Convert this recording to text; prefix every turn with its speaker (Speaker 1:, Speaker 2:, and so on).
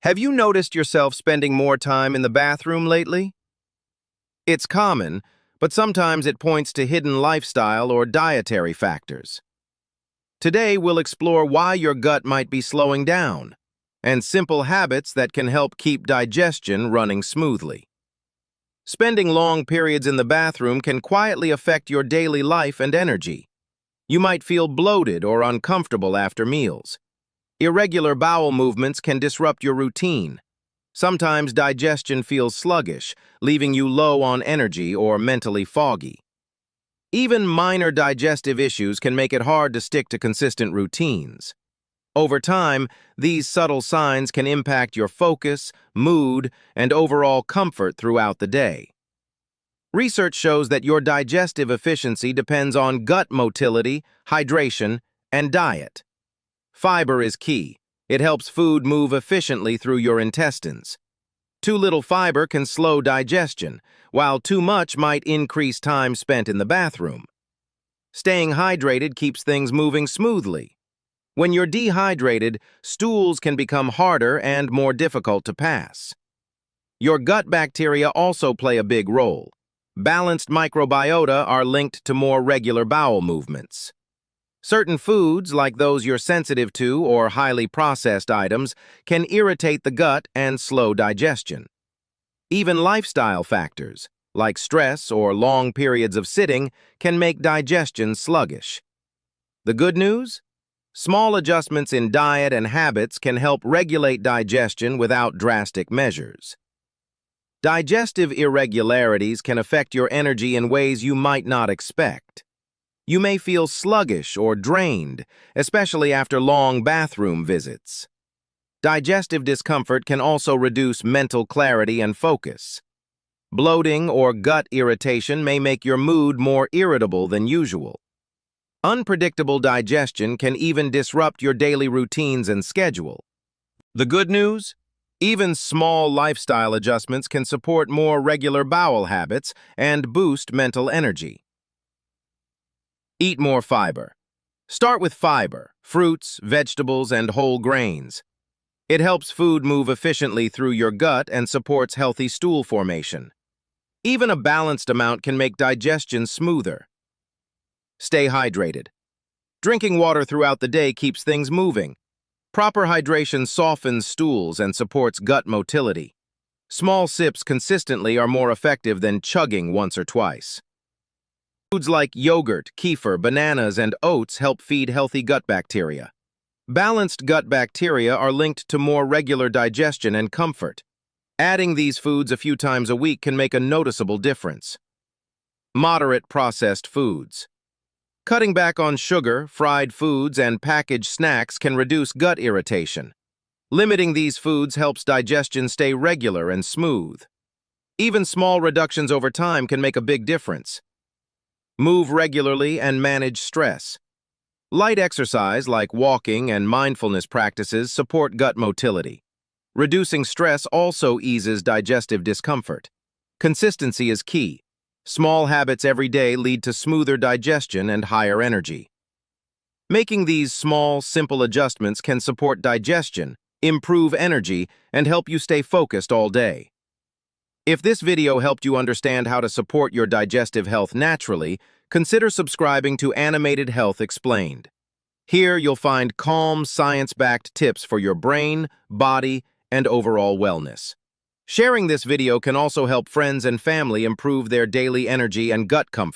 Speaker 1: Have you noticed yourself spending more time in the bathroom lately? It's common, but sometimes it points to hidden lifestyle or dietary factors. Today, we'll explore why your gut might be slowing down and simple habits that can help keep digestion running smoothly. Spending long periods in the bathroom can quietly affect your daily life and energy. You might feel bloated or uncomfortable after meals. Irregular bowel movements can disrupt your routine. Sometimes digestion feels sluggish, leaving you low on energy or mentally foggy. Even minor digestive issues can make it hard to stick to consistent routines. Over time, these subtle signs can impact your focus, mood, and overall comfort throughout the day. Research shows that your digestive efficiency depends on gut motility, hydration, and diet. Fiber is key. It helps food move efficiently through your intestines. Too little fiber can slow digestion, while too much might increase time spent in the bathroom. Staying hydrated keeps things moving smoothly. When you're dehydrated, stools can become harder and more difficult to pass. Your gut bacteria also play a big role. Balanced microbiota are linked to more regular bowel movements. Certain foods, like those you're sensitive to or highly processed items, can irritate the gut and slow digestion. Even lifestyle factors, like stress or long periods of sitting, can make digestion sluggish. The good news? Small adjustments in diet and habits can help regulate digestion without drastic measures. Digestive irregularities can affect your energy in ways you might not expect. You may feel sluggish or drained, especially after long bathroom visits. Digestive discomfort can also reduce mental clarity and focus. Bloating or gut irritation may make your mood more irritable than usual. Unpredictable digestion can even disrupt your daily routines and schedule. The good news? Even small lifestyle adjustments can support more regular bowel habits and boost mental energy. Eat more fiber. Start with fiber, fruits, vegetables, and whole grains. It helps food move efficiently through your gut and supports healthy stool formation. Even a balanced amount can make digestion smoother. Stay hydrated. Drinking water throughout the day keeps things moving. Proper hydration softens stools and supports gut motility. Small sips consistently are more effective than chugging once or twice. Foods like yogurt, kefir, bananas, and oats help feed healthy gut bacteria. Balanced gut bacteria are linked to more regular digestion and comfort. Adding these foods a few times a week can make a noticeable difference. Moderate processed foods. Cutting back on sugar, fried foods, and packaged snacks can reduce gut irritation. Limiting these foods helps digestion stay regular and smooth. Even small reductions over time can make a big difference. Move regularly and manage stress. Light exercise like walking and mindfulness practices support gut motility. Reducing stress also eases digestive discomfort. Consistency is key. Small habits every day lead to smoother digestion and higher energy. Making these small, simple adjustments can support digestion, improve energy, and help you stay focused all day. If this video helped you understand how to support your digestive health naturally, consider subscribing to Animated Health Explained. Here you'll find calm, science-backed tips for your brain, body, and overall wellness. Sharing this video can also help friends and family improve their daily energy and gut comfort.